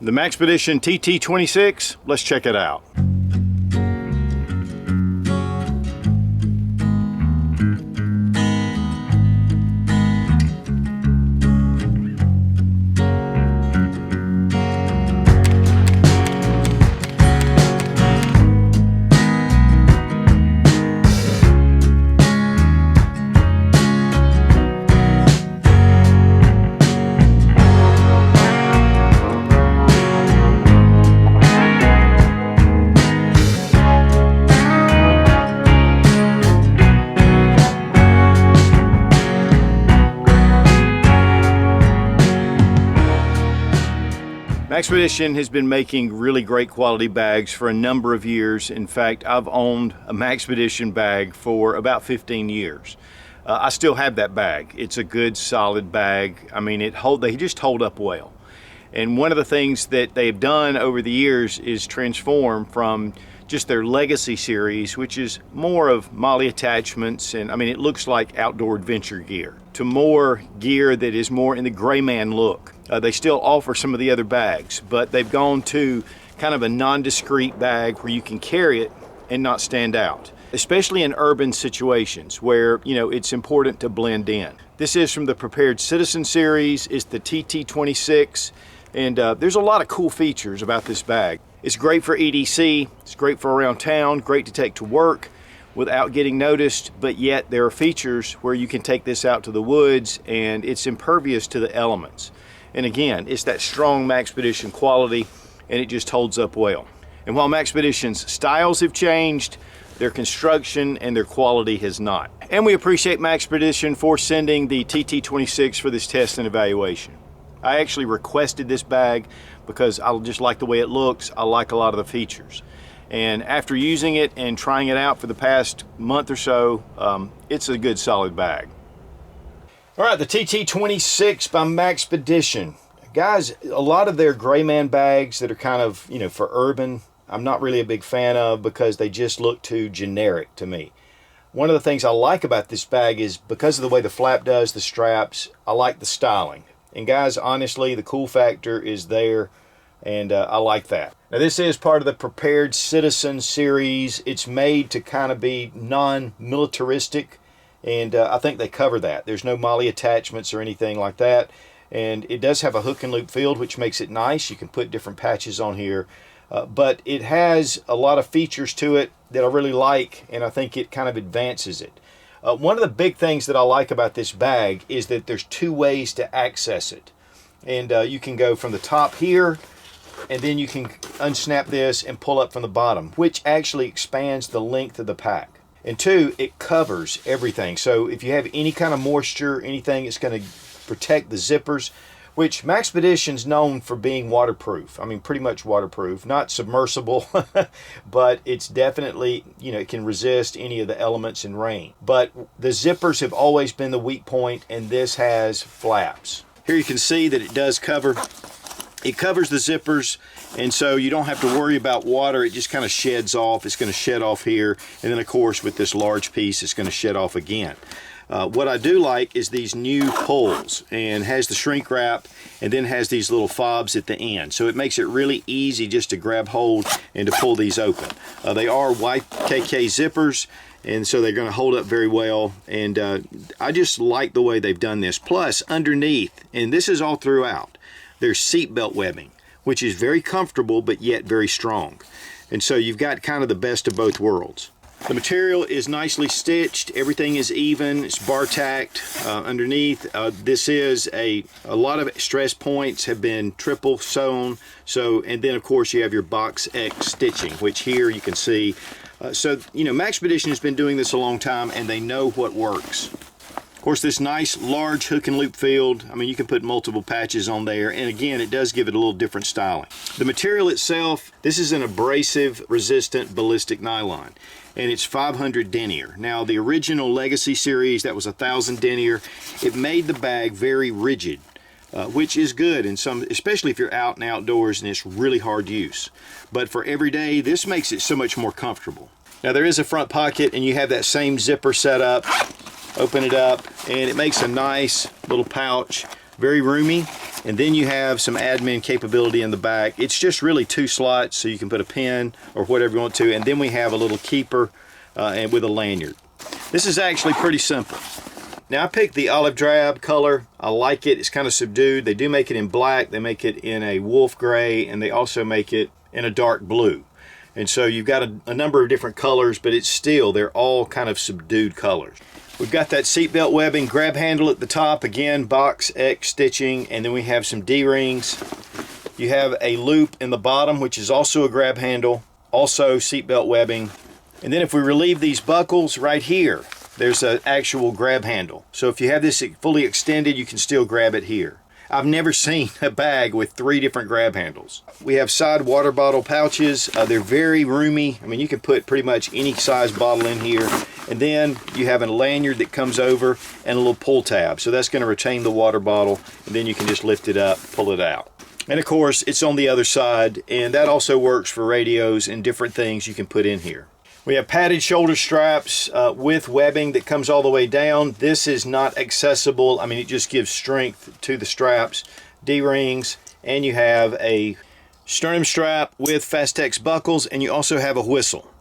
The Maxpediton TT26, let's check it out. Maxpediton has been making really great quality bags for a number of years. In fact, I've owned a Maxpediton bag for about 15 years. I still have that bag. It's a good, solid bag. I mean, they just hold up well. And one of the things that they've done over the years is transform from just their legacy series, which is more of MOLLE attachments, and I mean, it looks like outdoor adventure gear, to more gear that is more in the gray man look. They still offer some of the other bags, but they've gone to kind of a non-discreet bag where you can carry it and not stand out, especially in urban situations where, you know, it's important to blend in. This is from the Prepared Citizen series. It's the TT26, and there's a lot of cool features about this bag. It's great for EDC, it's great for around town, great to take to work without getting noticed, but yet there are features where you can take this out to the woods and it's impervious to the elements. And again, it's that strong Maxpediton quality, and it just holds up well. And while Maxpedition's styles have changed, their construction and their quality has not. And we appreciate Maxpediton for sending the TT26 for this test and evaluation. I actually requested this bag because I just like the way it looks. I like a lot of the features. And after using it and trying it out for the past month or so, it's a good solid bag. All right, the TT26 by Maxpediton. Guys, a lot of their gray man bags that are kind of, you know, for urban, I'm not really a big fan of because they just look too generic to me. One of the things I like about this bag is because of the way the flap does, the straps, I like the styling. And guys, honestly, the cool factor is there, and I like that. Now, this is part of the Prepared Citizen series. It's made to kind of be non-militaristic, and I think they cover that. There's no MOLLE attachments or anything like that, and it does have a hook and loop field, which makes it nice. You can put different patches on here, but it has a lot of features to it that I really like, and I think it kind of advances it. One of the big things that I like about this bag is that there's two ways to access it, and you can go from the top here, and then you can unsnap this and pull up from the bottom, which actually expands the length of the pack. And two, it covers everything. So if you have any kind of moisture, anything, it's going to protect the zippers, which Maxpedition's known for being waterproof. I mean, pretty much waterproof, not submersible, but it's definitely, you know, it can resist any of the elements in rain. But the zippers have always been the weak point, and this has flaps. Here you can see that it does cover. It covers the zippers, and so you don't have to worry about water. It just kind of sheds off. It's going to shed off here, and then of course with this large piece it's going to shed off again. What I do like is these new pulls, and has the shrink wrap, and then has these little fobs at the end, so it makes it really easy just to grab hold and to pull these open. They are YKK zippers, and so they're going to hold up very well, and I just like the way they've done this. Plus underneath, and this is all throughout, there's seatbelt webbing, which is very comfortable but yet very strong. And so you've got kind of the best of both worlds. The material is nicely stitched, everything is even, it's bar tacked underneath. This is a lot of stress points have been triple sewn, so, and then of course you have your box X stitching, which here you can see. So, you know, Maxpediton has been doing this a long time, and they know what works. Of course, this nice large hook and loop field, I mean, you can put multiple patches on there, and again, it does give it a little different styling. The material itself, this is an abrasive resistant ballistic nylon, and it's 500 denier. Now, the original Legacy series, that was 1,000 denier. It made the bag very rigid, which is good in some, especially if you're out and outdoors and it's really hard use. But for every day, this makes it so much more comfortable. Now, there is a front pocket, and you have that same zipper set up. Open it up, and it makes a nice little pouch very roomy. And then you have some admin capability in the back. It's just really 2 slots, so you can put a pen or whatever you want to. And then we have a little keeper and with a lanyard. This is actually pretty simple. Now I picked the olive drab color. I like it. It's kind of subdued. They do make it in black. They make it in a wolf gray, and they also make it in a dark blue. And so you've got a number of different colors, but they're all kind of subdued colors. We've got that seatbelt webbing grab handle at the top, again, box X stitching, and then we have some D-rings. You have a loop in the bottom, which is also a grab handle, also seatbelt webbing. And then if we relieve these buckles right here, there's an actual grab handle. So if you have this fully extended, you can still grab it here. I've never seen a bag with 3 different grab handles. We have side water bottle pouches. They're very roomy. I mean, you can put pretty much any size bottle in here. And then you have a lanyard that comes over and a little pull tab. So that's going to retain the water bottle, and then you can just lift it up, pull it out. And of course, it's on the other side, and that also works for radios and different things you can put in here. We have padded shoulder straps with webbing that comes all the way down. This is not accessible. I mean, it just gives strength to the straps. D-rings, and you have a sternum strap with Fastex buckles, and you also have a whistle.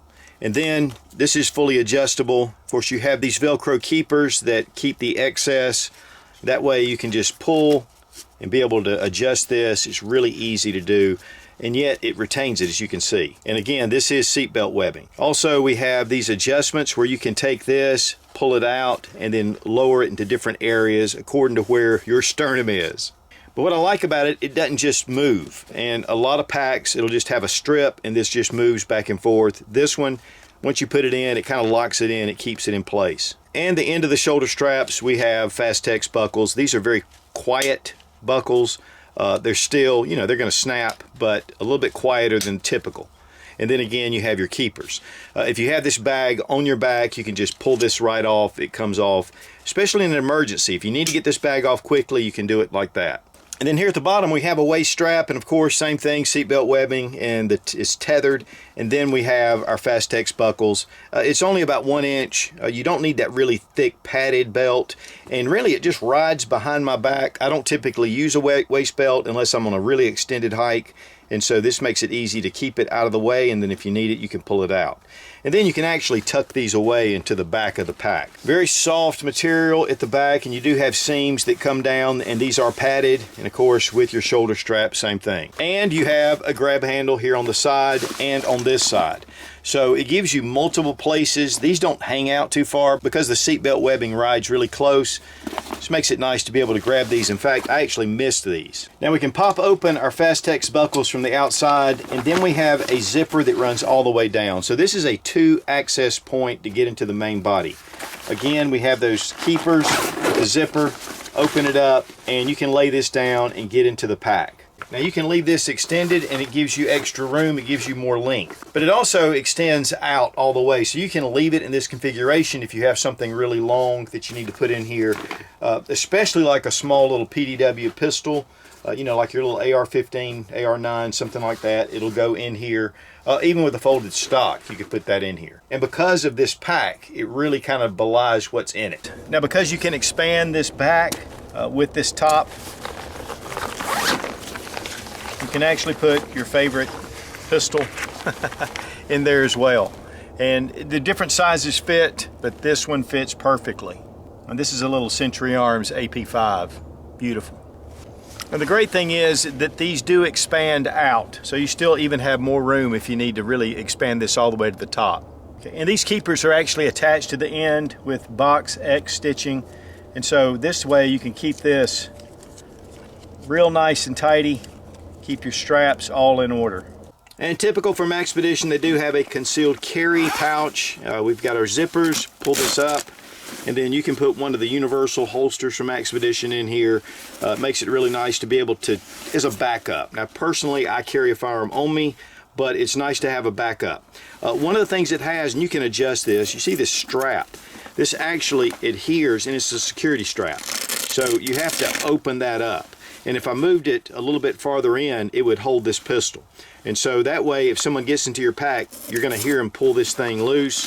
And then this is fully adjustable. Of course, you have these Velcro keepers that keep the excess. That way you can just pull and be able to adjust this. It's really easy to do, and yet it retains it, as you can see. And again, this is seatbelt webbing. Also, we have these adjustments where you can take this, pull it out, and then lower it into different areas according to where your sternum is. But what I like about it, it doesn't just move. And a lot of packs, it'll just have a strip, and this just moves back and forth. This one, once you put it in, it kind of locks it in, it keeps it in place. And the end of the shoulder straps, we have Fastex buckles. These are very quiet buckles. They're still, they're going to snap, but a little bit quieter than typical. And then again, you have your keepers. If you have this bag on your back, you can just pull this right off. It comes off, especially in an emergency. If you need to get this bag off quickly, you can do it like that. And then here at the bottom, we have a waist strap, and of course, same thing, seatbelt webbing, and it's tethered. And then we have our Fastex buckles. It's only about 1 inch. You don't need that really thick padded belt, and really it just rides behind my back. I don't typically use a waist belt unless I'm on a really extended hike, and so this makes it easy to keep it out of the way, and then if you need it, you can pull it out. And then you can actually tuck these away into the back of the pack. Very soft material at the back, and you do have seams that come down, and these are padded, and of course with your shoulder strap, same thing. And you have a grab handle here on the side and on this side. So it gives you multiple places. These don't hang out too far because the seatbelt webbing rides really close. This makes it nice to be able to grab these. In fact, I actually missed these. Now we can pop open our Fastex buckles from the outside, and then we have a zipper that runs all the way down. So this is a 2 access point to get into the main body. Again, we have those keepers, the zipper, open it up, and you can lay this down and get into the pack. Now you can leave this extended, and it gives you extra room, it gives you more length. But it also extends out all the way, so you can leave it in this configuration if you have something really long that you need to put in here, especially like a small little PDW pistol, like your little AR-15, AR-9, something like that. It'll go in here. Even with a folded stock, you could put that in here. And because of this pack, it really kind of belies what's in it. Now because you can expand this back with this top, you can actually put your favorite pistol in there as well. And the different sizes fit, but this one fits perfectly. And this is a little Century Arms AP5. Beautiful. And the great thing is that these do expand out, so you still even have more room if you need to really expand this all the way to the top. Okay, and these keepers are actually attached to the end with box X stitching, and so this way you can keep this real nice and tidy, keep your straps all in order. And typical for Maxpedition, they do have a concealed carry pouch. We've got our zippers, pull this up, and then you can put one of the universal holsters from Maxpedition in here. It makes it really nice to be able to, as a backup. Now personally, I carry a firearm on me, but it's nice to have a backup. One of the things it has, and you can adjust this, you see this strap. This actually adheres, and it's a security strap. So you have to open that up. And if I moved it a little bit farther in, it would hold this pistol. And so that way, if someone gets into your pack, you're gonna hear them pull this thing loose,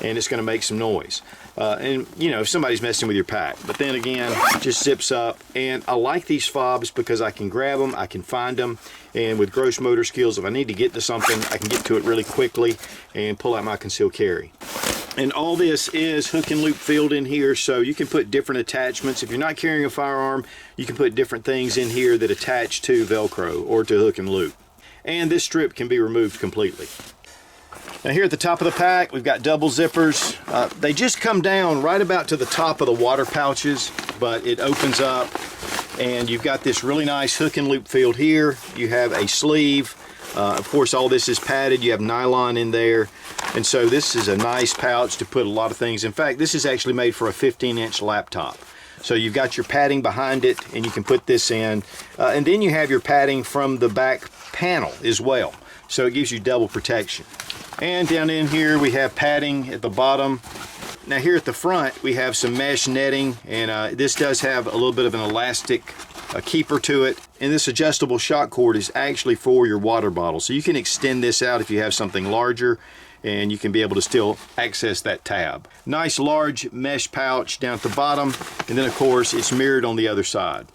and it's going to make some noise. And you know, if somebody's messing with your pack. But then again, it just zips up. And I like these fobs because I can grab them, I can find them, and with gross motor skills, if I need to get to something, I can get to it really quickly and pull out my concealed carry. And all this is hook and loop filled in here, so you can put different attachments. If you're not carrying a firearm, you can put different things in here that attach to Velcro or to hook and loop. And this strip can be removed completely. Now here at the top of the pack, we've got double zippers. They just come down right about to the top of the water pouches, but it opens up and you've got this really nice hook and loop filled here. You have a sleeve. Of course, all this is padded. You have nylon in there. And so this is a nice pouch to put a lot of things. In fact, this is actually made for a 15-inch laptop. So you've got your padding behind it, and you can put this in. And then you have your padding from the back panel as well. So it gives you double protection. And down in here, we have padding at the bottom. Now here at the front, we have some mesh netting, and this does have a little bit of an elastic keeper to it. And this adjustable shock cord is actually for your water bottle. So you can extend this out if you have something larger, and you can be able to still access that tab. Nice large mesh pouch down at the bottom, and then of course it's mirrored on the other side.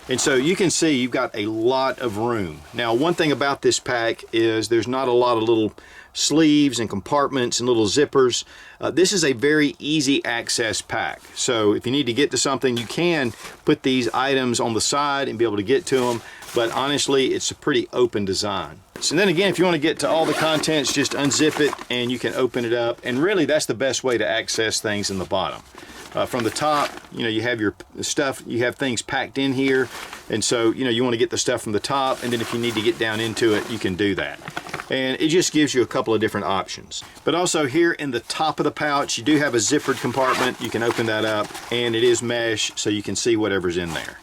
And so you can see you've got a lot of room. Now one thing about this pack is there's not a lot of little sleeves and compartments and little zippers. This is a very easy access pack. So if you need to get to something, you can put these items on the side and be able to get to them. But honestly, it's a pretty open design. So then again, if you want to get to all the contents, just unzip it and you can open it up. And really, that's the best way to access things in the bottom. From the top, you know, you have your stuff, you have things packed in here. And so, you know, you want to get the stuff from the top, and then if you need to get down into it, you can do that. And it just gives you a couple of different options. But also here in the top of the pouch, you do have a zippered compartment. You can open that up, and it is mesh, so you can see whatever's in there.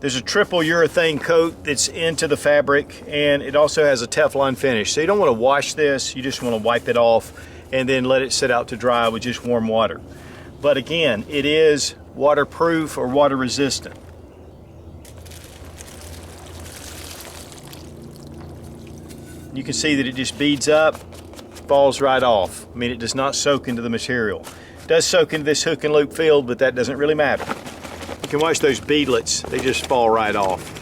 There's a triple urethane coat that's into the fabric, and it also has a Teflon finish. So you don't want to wash this, you just want to wipe it off and then let it sit out to dry with just warm water. But again, it is waterproof or water resistant. You can see that it just beads up, falls right off. I mean, it does not soak into the material. It does soak into this hook and loop field, but that doesn't really matter. You can watch those beadlets, they just fall right off.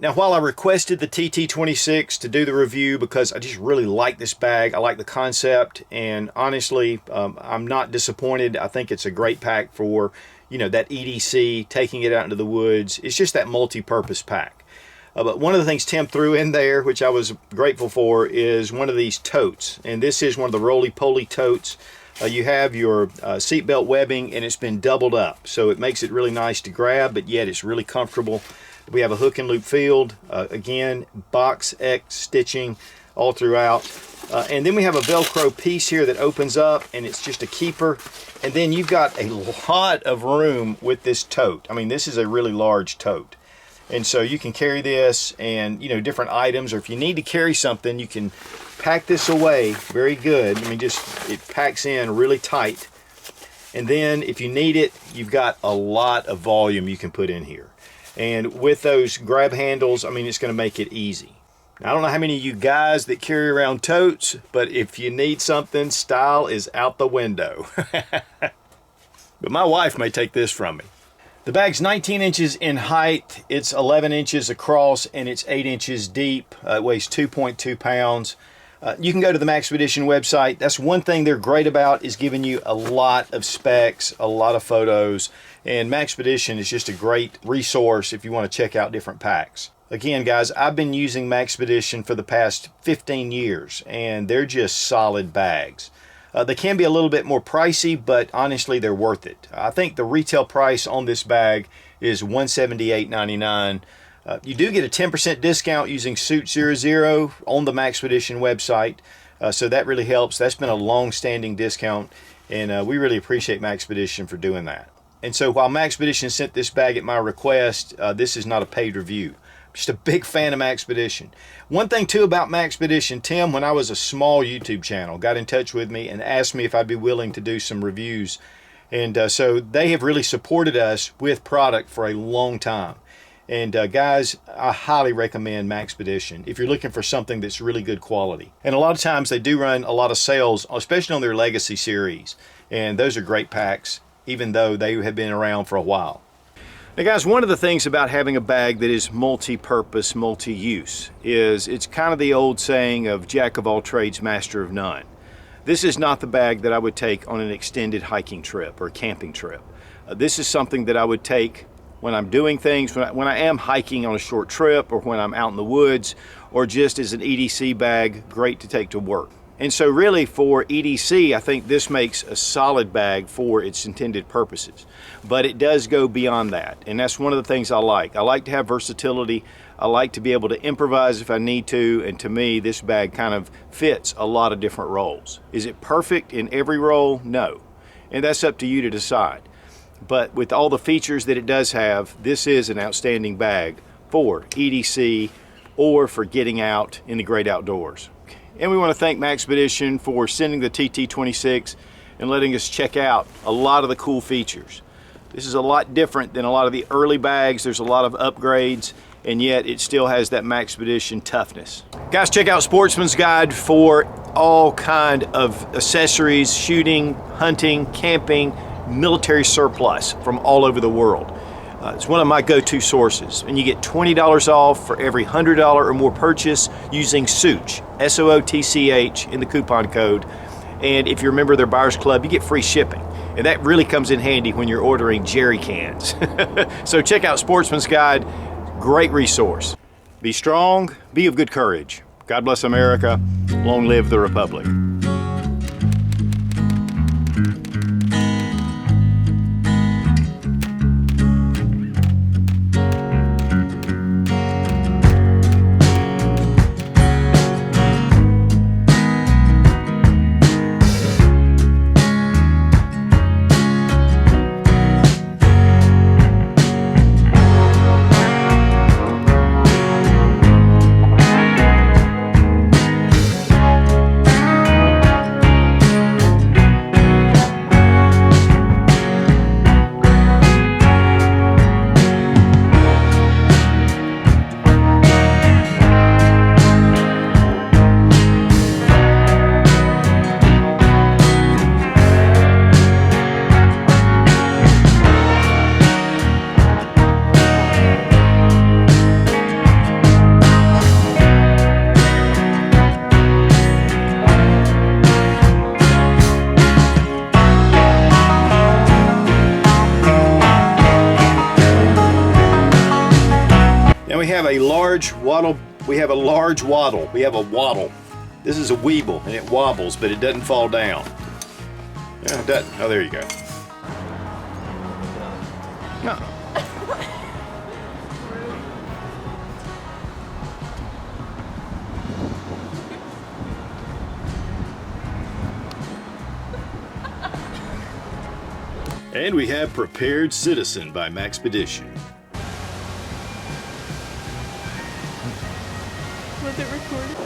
Now, while I requested the TT26 to do the review because I just really like this bag, I like the concept, and honestly, I'm not disappointed. I think it's a great pack for, you know, that EDC, taking it out into the woods. It's just that multi-purpose pack. But one of the things Tim threw in there, which I was grateful for, is one of these totes. And this is one of the roly-poly totes. You have your seatbelt webbing, and it's been doubled up. So it makes it really nice to grab, but yet it's really comfortable. We have a hook and loop field, again, box X stitching all throughout. And then we have a Velcro piece here that opens up, and it's just a keeper. And then you've got a lot of room with this tote. I mean, this is a really large tote. And so you can carry this and, you know, different items, or if you need to carry something, you can pack this away very good. I mean, just, it packs in really tight. And then if you need it, you've got a lot of volume you can put in here. And with those grab handles, I mean, it's going to make it easy. Now, I don't know how many of you guys that carry around totes, but if you need something, style is out the window. But my wife may take this from me. The bag's 19 inches in height, it's 11 inches across, and it's 8 inches deep. It weighs 2.2 pounds. You can go to the Maxpedition website. That's one thing they're great about, is giving you a lot of specs, a lot of photos, and Maxpedition is just a great resource if you want to check out different packs. Again, guys, I've been using Maxpedition for the past 15 years, and they're just solid bags. They can be a little bit more pricey, but honestly, they're worth it. I think the retail price on this bag is $178.99. You do get a 10% discount using Sootch00 on the Maxpedition website, so that really helps. That's been a long-standing discount, and we really appreciate Maxpedition for doing that. And so while Maxpedition sent this bag at my request, this is not a paid review. Just a big fan of Maxpedition. One thing too about Maxpedition, Tim, when I was a small YouTube channel, got in touch with me and asked me if I'd be willing to do some reviews. And so they have really supported us with product for a long time. And guys, I highly recommend Maxpedition if you're looking for something that's really good quality. And a lot of times they do run a lot of sales, especially on their Legacy series. And those are great packs, even though they have been around for a while. Now guys, one of the things about having a bag that is multi-purpose, multi-use is it's kind of the old saying of jack of all trades, master of none. This is not the bag that I would take on an extended hiking trip or camping trip. This is something that I would take when I'm doing things, when I am hiking on a short trip, or when I'm out in the woods, or just as an EDC bag, great to take to work. And so really for EDC, I think this makes a solid bag for its intended purposes. But it does go beyond that, and that's one of the things I like. I like to have versatility. I like to be able to improvise if I need to, and to me, this bag kind of fits a lot of different roles. Is it perfect in every role? No. And that's up to you to decide. But with all the features that it does have, this is an outstanding bag for EDC or for getting out in the great outdoors. And we want to thank Maxpedition for sending the TT26 and letting us check out a lot of the cool features. This is a lot different than a lot of the early bags. There's a lot of upgrades, and yet it still has that Maxpedition toughness. Guys, check out Sportsman's Guide for all kind of accessories, shooting, hunting, camping, military surplus from all over the world. It's one of my go-to sources, and you get $20 off for every $100 or more purchase using Sootch, S-O-O-T-C-H, in the coupon code. And if you're a member of their Buyers Club, you get free shipping. And that really comes in handy when you're ordering jerry cans. So check out Sportsman's Guide, great resource. Be strong, be of good courage. God bless America, long live the Republic. We have a large wattle. We have a waddle. This is a weeble, and it wobbles, but it doesn't fall down. Yeah, it doesn't. Oh, there you go. No. And we have Prepared Citizen by Maxpedition. Was it recorded?